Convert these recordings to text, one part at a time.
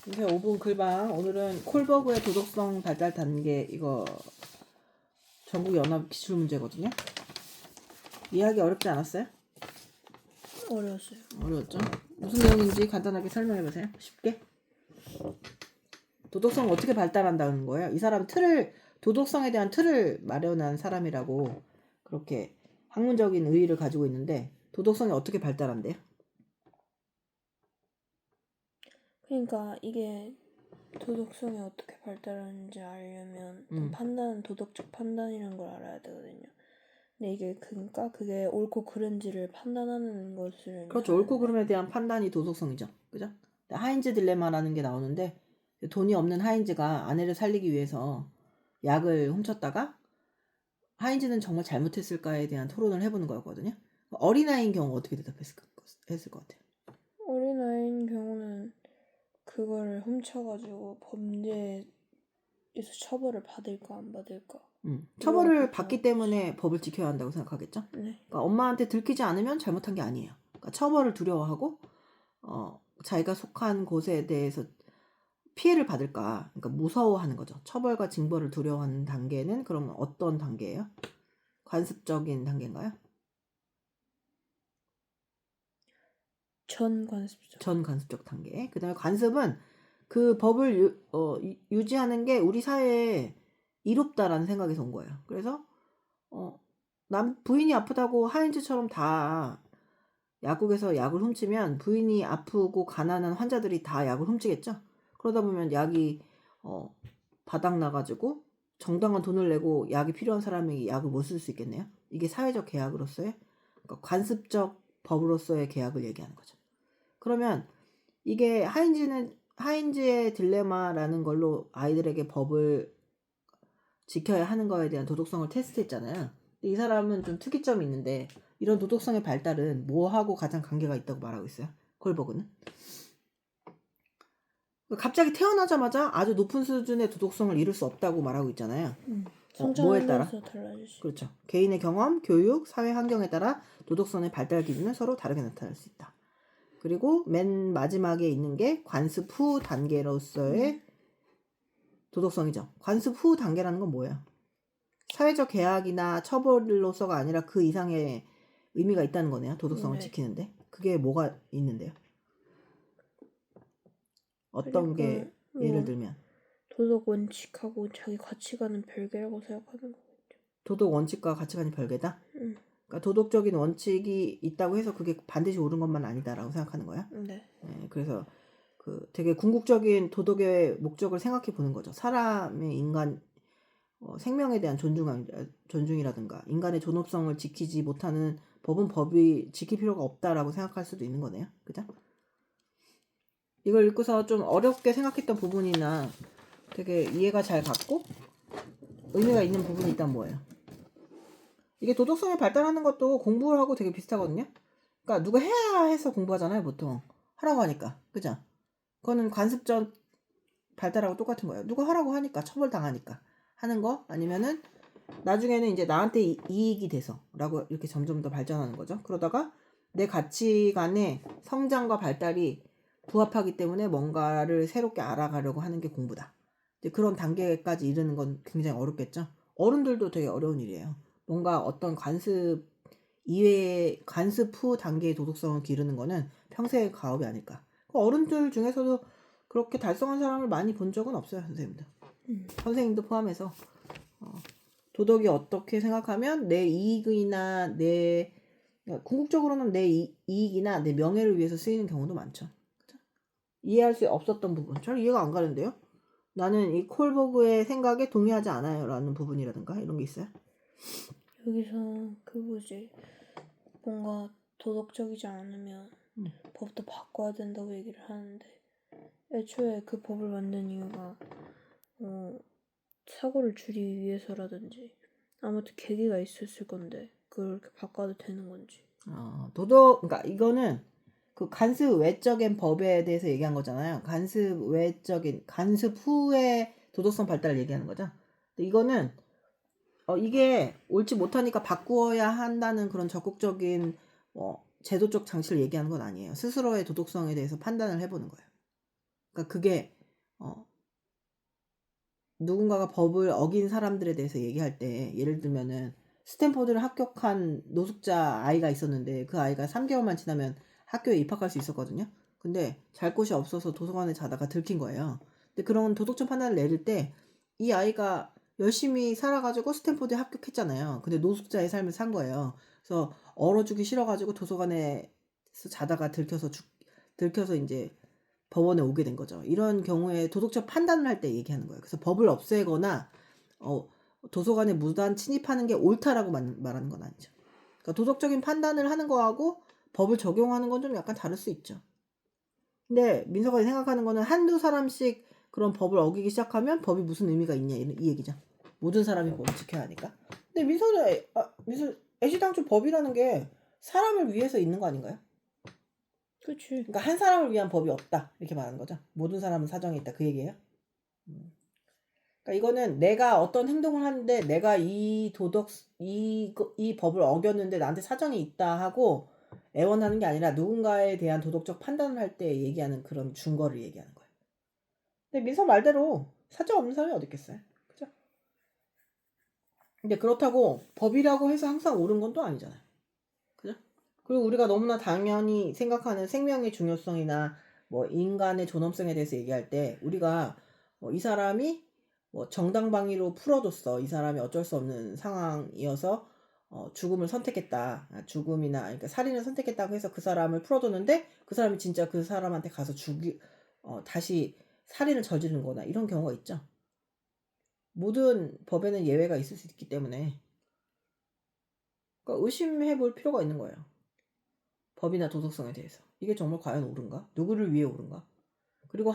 요새 5분 글방. 오늘은 콜버그의 도덕성 발달 단계 이거 전국 연합 기출 문제거든요. 이해하기 어렵지 않았어요? 어려웠어요. 어려웠죠? 무슨 내용인지 간단하게 설명해 보세요. 쉽게. 도덕성 어떻게 발달한다는 거예요? 이 사람 도덕성에 대한 틀을 마련한 사람이라고 그렇게 학문적인 의의를 가지고 있는데 도덕성이 어떻게 발달한대요? 그러니까 이게 도덕성이 어떻게 발달하는지 알려면 도덕적 판단이라는 걸 알아야 되거든요. 근데 이게 그러니까 그게 옳고 그른지를 판단하는 것을 그렇죠. 옳고 그름에 대한 판단이 도덕성이죠. 그죠? 하인즈 딜레마라는 게 나오는데 돈이 없는 하인즈가 아내를 살리기 위해서 약을 훔쳤다가 하인즈는 정말 잘못했을까에 대한 토론을 해보는 거였거든요. 어린아이인 경우 어떻게 대답했을 것 같아요? 어린아이인 경우는 그거를 훔쳐가지고 범죄에서 처벌을 받을까 안 받을까. 처벌을 받기 때문에 법을 지켜야 한다고 생각하겠죠? 네. 그러니까 엄마한테 들키지 않으면 잘못한 게 아니에요. 그러니까 처벌을 두려워하고 자기가 속한 곳에 대해서 피해를 받을까, 그러니까 무서워하는 거죠. 처벌과 징벌을 두려워하는 단계는 그러면 어떤 단계예요? 관습적인 단계인가요? 전 관습적 단계. 그 다음에 관습은 그 법을 유지하는 게 우리 사회에 이롭다라는 생각에서 온 거예요. 그래서 부인이 아프다고 하인즈처럼 다 약국에서 약을 훔치면 부인이 아프고 가난한 환자들이 다 약을 훔치겠죠. 그러다 보면 약이 바닥 나가지고 정당한 돈을 내고 약이 필요한 사람이 약을 못 쓸 수 있겠네요. 이게 사회적 계약으로서의, 그러니까 관습적 법으로서의 계약을 얘기하는 거죠. 그러면 이게 하인즈의 딜레마라는 걸로 아이들에게 법을 지켜야 하는 거에 대한 도덕성을 테스트했잖아요. 이 사람은 좀 특이점이 있는데 이런 도덕성의 발달은 뭐하고 가장 관계가 있다고 말하고 있어요? 콜버그는. 갑자기 태어나자마자 아주 높은 수준의 도덕성을 이룰 수 없다고 말하고 있잖아요. 뭐에 따라? 달라질 수 그렇죠. 개인의 경험, 교육, 사회 환경에 따라 도덕성의 발달 기준은 서로 다르게 나타날 수 있다. 그리고 맨 마지막에 있는 게 관습 후 단계로서의 도덕성이죠. 관습 후 단계라는 건 뭐예요? 사회적 계약이나 처벌로서가 아니라 그 이상의 의미가 있다는 거네요. 도덕성을 지키는데. 그게 뭐가 있는데요? 어떤 게 예를 들면 도덕 원칙하고 자기 가치관은 별개라고 생각하는 거겠죠. 도덕 원칙과 가치관이 별개다? 그러니까 도덕적인 원칙이 있다고 해서 그게 반드시 옳은 것만 아니다라고 생각하는 거야? 네. 그래서 되게 궁극적인 도덕의 목적을 생각해 보는 거죠. 사람의 인간 생명에 대한 존중이라든가 인간의 존엄성을 지키지 못하는 법은 법이 지킬 필요가 없다라고 생각할 수도 있는 거네요. 그죠? 이걸 읽고서 좀 어렵게 생각했던 부분이나 되게 이해가 잘 갔고 의미가 있는 부분이 있다면 뭐예요? 이게 도덕성이 발달하는 것도 공부를 하고 되게 비슷하거든요. 그러니까 누가 해야 해서 공부하잖아요, 보통. 하라고 하니까. 그죠? 그거는 관습적 발달하고 똑같은 거예요. 누가 하라고 하니까, 처벌당하니까 하는 거, 아니면은 나중에는 이제 나한테 이익이 돼서 라고 이렇게 점점 더 발전하는 거죠. 그러다가 내 가치관의 성장과 발달이 부합하기 때문에 뭔가를 새롭게 알아가려고 하는 게 공부다. 이제 그런 단계까지 이르는 건 굉장히 어렵겠죠. 어른들도 되게 어려운 일이에요. 뭔가 어떤 관습 후 단계의 도덕성을 기르는 거는 평생의 과업이 아닐까. 어른들 중에서도 그렇게 달성한 사람을 많이 본 적은 없어요, 선생님도. 선생님도 포함해서 도덕이 어떻게 생각하면 내 이익이나 궁극적으로는 내 이익이나 내 명예를 위해서 쓰이는 경우도 많죠. 그쵸? 이해할 수 없었던 부분, 잘 이해가 안 가는데요. 나는 이 콜버그의 생각에 동의하지 않아요 라는 부분이라든가 이런 게 있어요. 여기서 뭔가 도덕적이지 않으면 법도 바꿔야 된다고 얘기를 하는데 애초에 그 법을 만든 이유가 사고를 줄이기 위해서라든지 아무튼 계기가 있었을 건데 그걸 이렇게 바꿔도 되는 건지. 그러니까 이거는 그 간습 외적인 법에 대해서 얘기한 거잖아요. 간습 후의 도덕성 발달을 얘기하는 거죠. 근데 이거는 이게 옳지 못하니까 바꾸어야 한다는 그런 적극적인 제도적 장치를 얘기하는 건 아니에요. 스스로의 도덕성에 대해서 판단을 해보는 거예요. 그러니까 그게 누군가가 법을 어긴 사람들에 대해서 얘기할 때 예를 들면은 스탠포드를 합격한 노숙자 아이가 있었는데 그 아이가 3개월만 지나면 학교에 입학할 수 있었거든요. 근데 잘 곳이 없어서 도서관에 자다가 들킨 거예요. 근데 그런 도덕적 판단을 내릴 때 이 아이가 열심히 살아가지고 스탠포드에 합격했잖아요. 근데 노숙자의 삶을 산 거예요. 그래서 얼어주기 싫어가지고 도서관에서 자다가 들켜서 이제 법원에 오게 된 거죠. 이런 경우에 도덕적 판단을 할 때 얘기하는 거예요. 그래서 법을 없애거나 도서관에 무단 침입하는 게 옳다라고 말하는 건 아니죠. 그러니까 도덕적인 판단을 하는 거하고 법을 적용하는 건 좀 약간 다를 수 있죠. 근데 민서가 생각하는 거는 한두 사람씩 그런 법을 어기기 시작하면 법이 무슨 의미가 있냐 이 얘기죠. 모든 사람이 법을 지켜야 하니까. 근데 민서 애시당초 법이라는 게 사람을 위해서 있는 거 아닌가요? 그치. 그러니까 한 사람을 위한 법이 없다 이렇게 말하는 거죠. 모든 사람은 사정이 있다 그 얘기예요. 그러니까 이거는 내가 어떤 행동을 하는데 내가 이 법을 어겼는데 나한테 사정이 있다 하고 애원하는 게 아니라 누군가에 대한 도덕적 판단을 할 때 얘기하는 그런 준거를 얘기하는 거예요. 근데 민서 말대로 사정 없는 사람이 어디 있겠어요. 그죠? 근데 그렇다고 법이라고 해서 항상 옳은 건 또 아니잖아요. 그죠? 그리고 우리가 너무나 당연히 생각하는 생명의 중요성이나 뭐 인간의 존엄성에 대해서 얘기할 때 우리가 이 사람이 뭐 정당방위로 풀어줬어. 이 사람이 어쩔 수 없는 상황이어서 죽음을 선택했다. 죽음이나 그러니까 살인을 선택했다고 해서 그 사람을 풀어줬는데 그 사람이 진짜 그 사람한테 가서 다시 살인을 저지르는 거나 이런 경우가 있죠. 모든 법에는 예외가 있을 수 있기 때문에 그러니까 의심해 볼 필요가 있는 거예요. 법이나 도덕성에 대해서. 이게 정말 과연 옳은가? 누구를 위해 옳은가? 그리고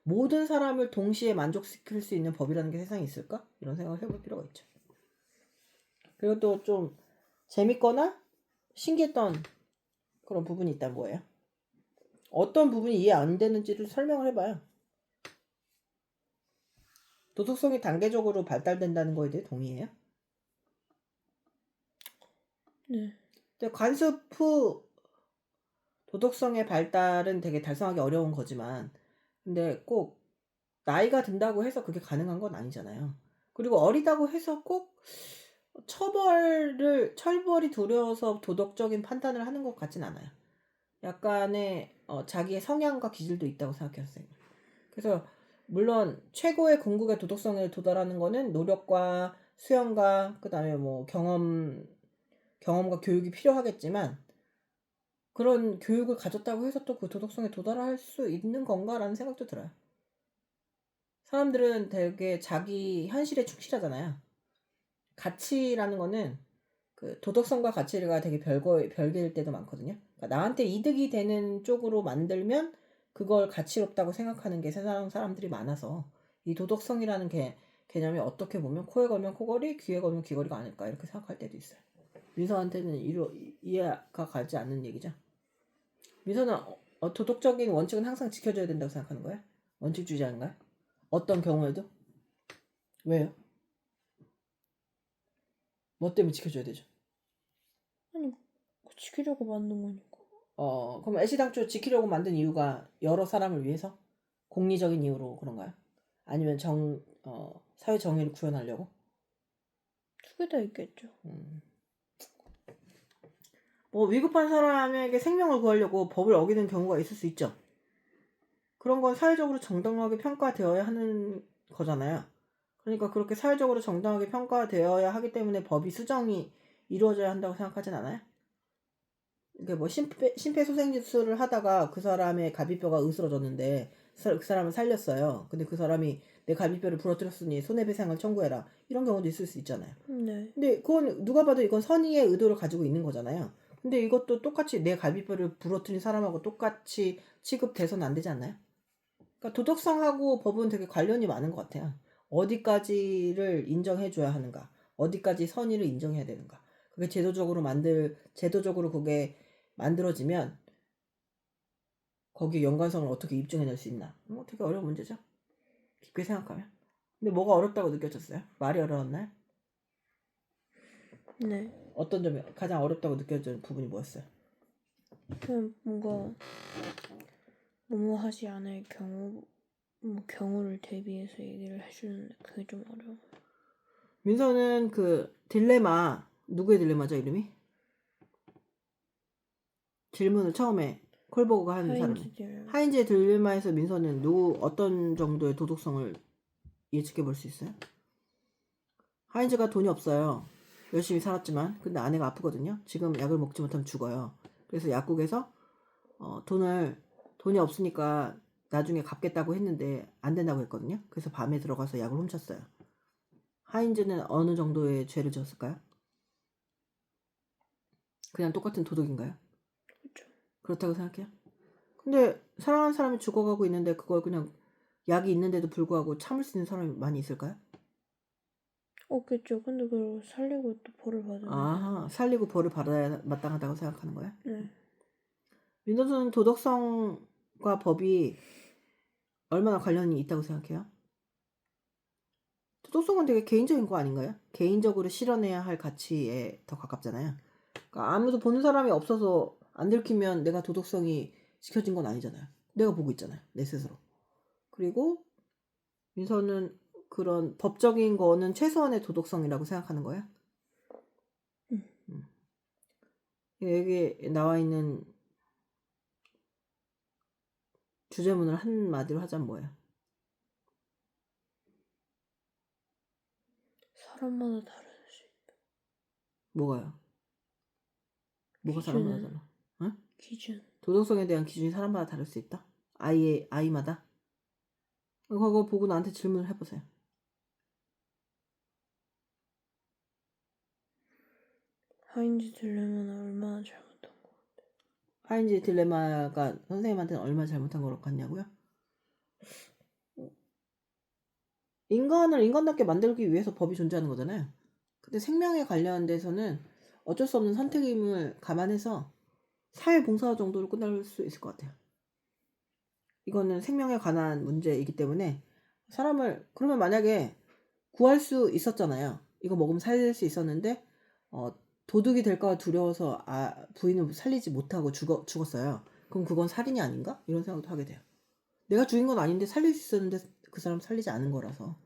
모든 사람을 동시에 만족시킬 수 있는 법이라는 게 세상에 있을까? 이런 생각을 해볼 필요가 있죠. 그리고 또 좀 재밌거나 신기했던 그런 부분이 있다면 뭐예요? 어떤 부분이 이해 안 되는지를 설명을 해봐요. 도덕성이 단계적으로 발달된다는 거에 대해 동의해요? 네. 근데 관습 후 도덕성의 발달은 되게 달성하기 어려운 거지만 근데 꼭 나이가 든다고 해서 그게 가능한 건 아니잖아요. 그리고 어리다고 해서 꼭 철벌이 두려워서 도덕적인 판단을 하는 것 같진 않아요. 약간의 자기의 성향과 기질도 있다고 생각했어요. 그래서 물론 최고의 궁극의 도덕성에 도달하는 거는 노력과 수영과 그다음에 뭐 경험과 교육이 필요하겠지만 그런 교육을 가졌다고 해서 또 그 도덕성에 도달할 수 있는 건가라는 생각도 들어요. 사람들은 되게 자기 현실에 충실하잖아요. 가치라는 거는 그 도덕성과 가치가 되게 별개일 때도 많거든요. 그러니까 나한테 이득이 되는 쪽으로 만들면 그걸 가치롭다고 생각하는 게 세상 사람들이 많아서 이 도덕성이라는 개념이 어떻게 보면 코에 걸면 코걸이, 귀에 걸면 귀걸이가 아닐까 이렇게 생각할 때도 있어요. 민서한테는 이해가 가지 않는 얘기죠. 민서는 도덕적인 원칙은 항상 지켜줘야 된다고 생각하는 거예요? 원칙주의자인가요? 어떤 경우에도? 왜요? 뭐 때문에 지켜줘야 되죠? 아니, 지키려고 만든 거니까. 그럼 애시당초 지키려고 만든 이유가 여러 사람을 위해서? 공리적인 이유로 그런가요? 아니면 사회 정의를 구현하려고? 두 개 다 있겠죠. 뭐 위급한 사람에게 생명을 구하려고 법을 어기는 경우가 있을 수 있죠. 그런 건 사회적으로 정당하게 평가되어야 하는 거잖아요. 그러니까 그렇게 사회적으로 정당하게 평가되어야 하기 때문에 법이 수정이 이루어져야 한다고 생각하진 않아요? 이게 뭐 심폐소생술을 하다가 그 사람의 갈비뼈가 으스러졌는데 그 사람을 살렸어요. 근데 그 사람이 내 갈비뼈를 부러뜨렸으니 손해배상을 청구해라. 이런 경우도 있을 수 있잖아요. 네. 근데 그건 누가 봐도 이건 선의의 의도를 가지고 있는 거잖아요. 근데 이것도 똑같이 내 갈비뼈를 부러뜨린 사람하고 똑같이 취급돼서는 안 되지 않나요? 그러니까 도덕성하고 법은 되게 관련이 많은 것 같아요. 어디까지를 인정해줘야 하는가, 어디까지 선의를 인정해야 되는가. 그게 제도적으로 그게 만들어지면 거기에 연관성을 어떻게 입증해낼 수 있나? 뭐 되게 어려운 문제죠. 깊게 생각하면. 근데 뭐가 어렵다고 느껴졌어요? 말이 어려웠나요? 네. 어떤 점이 가장 어렵다고 느껴지는 부분이 뭐였어요? 그냥 뭔가 뭐뭐 하지 않을 경우 뭐 경우를 대비해서 얘기를 해주는데 그게 좀 어려워. 민서는 그 딜레마 누구의 딜레마죠 이름이? 질문을 처음에 콜버그가 한 사람이 하인즈들 하인즈의 딜레마에서 민서는 누구 어떤 정도의 도덕성을 예측해 볼 수 있어요? 하인즈가 돈이 없어요. 열심히 살았지만 근데 아내가 아프거든요. 지금 약을 먹지 못하면 죽어요. 그래서 약국에서 돈이 없으니까 나중에 갚겠다고 했는데 안 된다고 했거든요. 그래서 밤에 들어가서 약을 훔쳤어요. 하인즈는 어느 정도의 죄를 지었을까요? 그냥 똑같은 도덕인가요? 그렇죠. 그렇다고 생각해요? 근데 사랑하는 사람이 죽어가고 있는데 그걸 그냥 약이 있는데도 불구하고 참을 수 있는 사람이 많이 있을까요? 없겠죠. 근데 그걸 살리고 또 벌을 받으면 아하, 살리고 벌을 받아야 마땅하다고 생각하는 거야? 네. 민도는 도덕성과 법이 얼마나 관련이 있다고 생각해요? 도덕성은 되게 개인적인 거 아닌가요? 개인적으로 실현해야 할 가치에 더 가깝잖아요. 그러니까 아무도 보는 사람이 없어서 안 들키면 내가 도덕성이 지켜진 건 아니잖아요. 내가 보고 있잖아요. 내 스스로. 그리고 민서는 그런 법적인 거는 최소한의 도덕성이라고 생각하는 거야? 음. 여기 나와 있는 주제문을 한마디로 하자면 뭐예요? 사람마다 다를 수 있다. 뭐가요? 뭐가 사람마다 기준은 달라? 응? 기준. 도덕성에 대한 기준이 사람마다 다를 수 있다? 아이마다? 그거 보고 나한테 질문을 해보세요. 하인즈 딜레마는 얼마나 잘못한 거. 하인즈 딜레마가 선생님한테는 얼마나 잘못한 것 같냐고요? 인간을 인간답게 만들기 위해서 법이 존재하는 거잖아요. 근데 생명에 관련돼서는 어쩔 수 없는 선택임을 감안해서 사회봉사 정도로 끝날 수 있을 것 같아요. 이거는 생명에 관한 문제이기 때문에 그러면 만약에 구할 수 있었잖아요. 이거 먹으면 살릴 수 있었는데 도둑이 될까 두려워서 부인을 살리지 못하고 죽었어요. 그럼 그건 살인이 아닌가? 이런 생각도 하게 돼요. 내가 죽인 건 아닌데 살릴 수 있었는데 그 사람 살리지 않은 거라서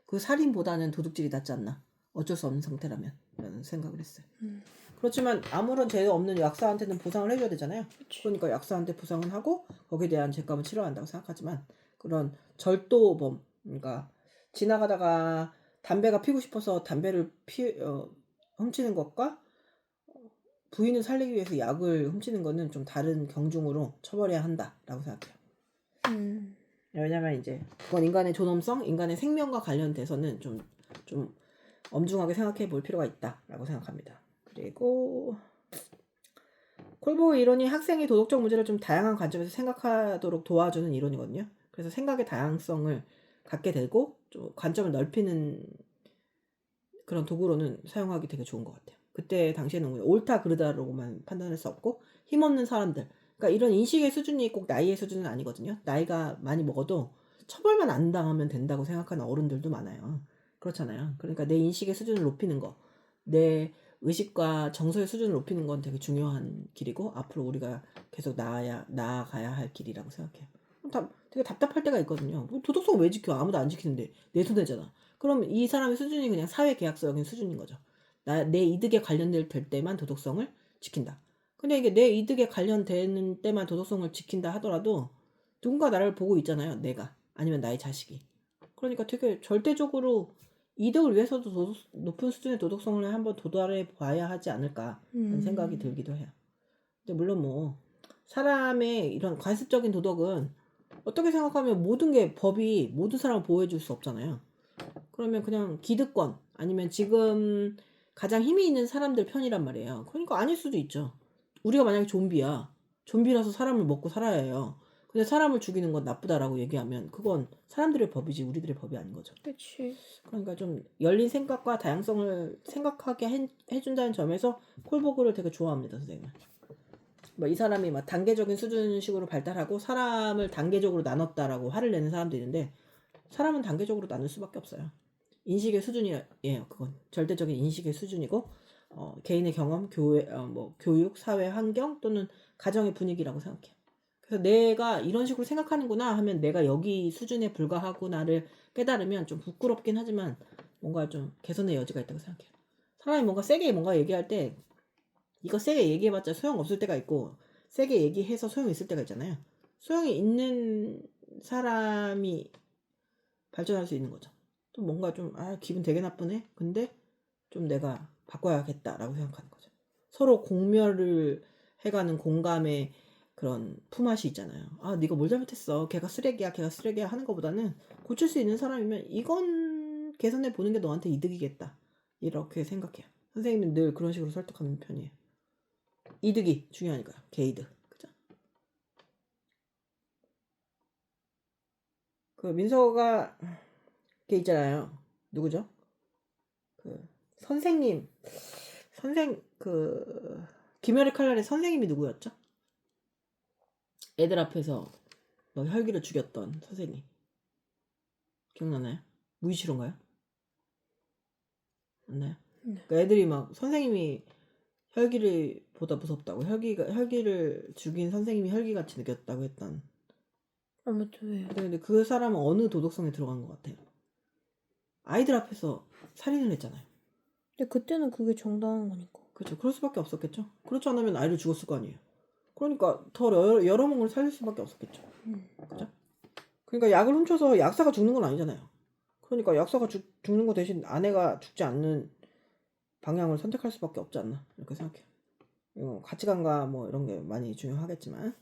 그 살인보다는 도둑질이 낫지 않나? 어쩔 수 없는 상태라면 라는 생각을 했어요. 그렇지만 아무런 죄 없는 약사한테는 보상을 해줘야 되잖아요. 그치. 그러니까 약사한테 보상을 하고 거기에 대한 죄값은 치러야 한다고 생각하지만 그런 절도범, 그러니까 지나가다가 담배가 피고 싶어서 담배를 훔치는 것과 부인을 살리기 위해서 약을 훔치는 거는 좀 다른 경중으로 처벌해야 한다라고 생각해요. 왜냐면 이제 그건 인간의 존엄성, 인간의 생명과 관련돼서는 좀 엄중하게 생각해 볼 필요가 있다라고 생각합니다. 그리고 콜보 이론이 학생이 도덕적 문제를 좀 다양한 관점에서 생각하도록 도와주는 이론이거든요. 그래서 생각의 다양성을 갖게 되고 좀 관점을 넓히는 그런 도구로는 사용하기 되게 좋은 것 같아요. 그때 당시에는 옳다 그르다로만 판단할 수 없고 힘없는 사람들, 그러니까 이런 인식의 수준이 꼭 나이의 수준은 아니거든요. 나이가 많이 먹어도 처벌만 안 당하면 된다고 생각하는 어른들도 많아요. 그렇잖아요. 그러니까 내 인식의 수준을 높이는 거, 내 의식과 정서의 수준을 높이는 건 되게 중요한 길이고 앞으로 우리가 계속 나아가야 할 길이라고 생각해요. 되게 답답할 때가 있거든요. 도덕성 왜 지켜? 아무도 안 지키는데 내 손해잖아. 그럼 이 사람의 수준이 그냥 사회계약서적인 수준인 거죠. 내 이득에 관련될 때만 도덕성을 지킨다. 근데 이게 내 이득에 관련되는 때만 도덕성을 지킨다 하더라도 누군가 나를 보고 있잖아요. 내가. 아니면 나의 자식이. 그러니까 되게 절대적으로 이득을 위해서도 높은 수준의 도덕성을 한번 도달해 봐야 하지 않을까라는 생각이 들기도 해요. 근데 물론 뭐 사람의 이런 관습적인 도덕은 어떻게 생각하면 모든 게 법이 모든 사람을 보호해 줄 수 없잖아요. 그러면 그냥 기득권 아니면 지금 가장 힘이 있는 사람들 편이란 말이에요. 그러니까 아닐 수도 있죠. 우리가 만약에 좀비야. 좀비라서 사람을 먹고 살아야 해요. 근데 사람을 죽이는 건 나쁘다라고 얘기하면 그건 사람들의 법이지 우리들의 법이 아닌 거죠. 그치. 그러니까 좀 열린 생각과 다양성을 생각하게 해준다는 점에서 콜버그를 되게 좋아합니다, 선생님은. 뭐 이 사람이 막 단계적인 수준식으로 발달하고 사람을 단계적으로 나눴다라고 화를 내는 사람도 있는데 사람은 단계적으로 나눌 수밖에 없어요. 인식의 수준이에요. 그건 절대적인 인식의 수준이고 개인의 경험, 교육, 사회 환경 또는 가정의 분위기라고 생각해요. 그래서 내가 이런 식으로 생각하는구나 하면 내가 여기 수준에 불과하구나를 깨달으면 좀 부끄럽긴 하지만 뭔가 좀 개선의 여지가 있다고 생각해요. 사람이 뭔가 세게 뭔가 얘기할 때 이거 세게 얘기해봤자 소용없을 때가 있고 세게 얘기해서 소용이 있을 때가 있잖아요. 소용이 있는 사람이 발전할 수 있는 거죠. 또 뭔가 좀 기분 되게 나쁘네. 근데 좀 내가 바꿔야겠다라고 생각하는 거죠. 서로 공멸을 해가는 공감의 그런 품앗이 있잖아요. 네가 뭘 잘못했어. 걔가 쓰레기야 하는 것보다는 고칠 수 있는 사람이면 이건 개선해 보는 게 너한테 이득이겠다. 이렇게 생각해요. 선생님은 늘 그런 식으로 설득하는 편이에요. 이득이 중요하니까요. 개이득. 그죠? 그 민서가 걔 있잖아요. 누구죠? 그 선생님 김열의 칼날의 선생님이 누구였죠? 애들 앞에서 막 혈기를 죽였던 선생님 기억나나요? 무이치로인가요? 맞나요? 네. 그러니까 애들이 막 선생님이 혈기를 보다 무섭다고 혈기를 죽인 선생님이 혈기같이 느꼈다고 했던. 아무튼 왜요? 근데 그 사람은 어느 도덕성에 들어간 것 같아요? 아이들 앞에서 살인을 했잖아요. 근데 그때는 그게 정당한 거니까. 그렇죠. 그럴 수밖에 없었겠죠. 그렇지 않으면 아이를 죽었을 거 아니에요. 그러니까 더 여러 몸을 살릴 수밖에 없었겠죠. 그죠? 그러니까 약을 훔쳐서 약사가 죽는 건 아니잖아요. 그러니까 약사가 죽는 거 대신 아내가 죽지 않는 방향을 선택할 수밖에 없지 않나 이렇게 생각해요. 가치관과 뭐 이런 게 많이 중요하겠지만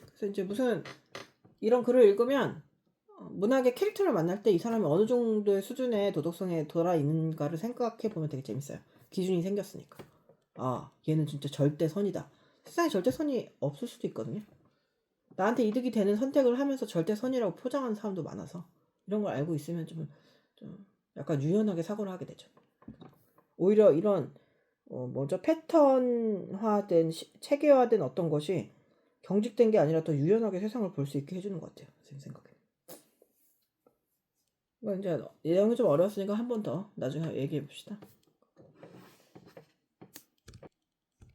그래서 이제 무슨 이런 글을 읽으면 문학의 캐릭터를 만날 때 이 사람이 어느 정도의 수준의 도덕성에 돌아 있는가를 생각해 보면 되게 재밌어요. 기준이 생겼으니까. 얘는 진짜 절대선이다. 세상에 절대선이 없을 수도 있거든요. 나한테 이득이 되는 선택을 하면서 절대선이라고 포장하는 사람도 많아서 이런 걸 알고 있으면 좀 약간 유연하게 사고를 하게 되죠. 오히려 이런 패턴화된 체계화된 어떤 것이 경직된 게 아니라 더 유연하게 세상을 볼 수 있게 해주는 것 같아요. 제 생각에. 이제 내용이 좀 어려웠으니까 한 번 더 나중에 얘기해 봅시다.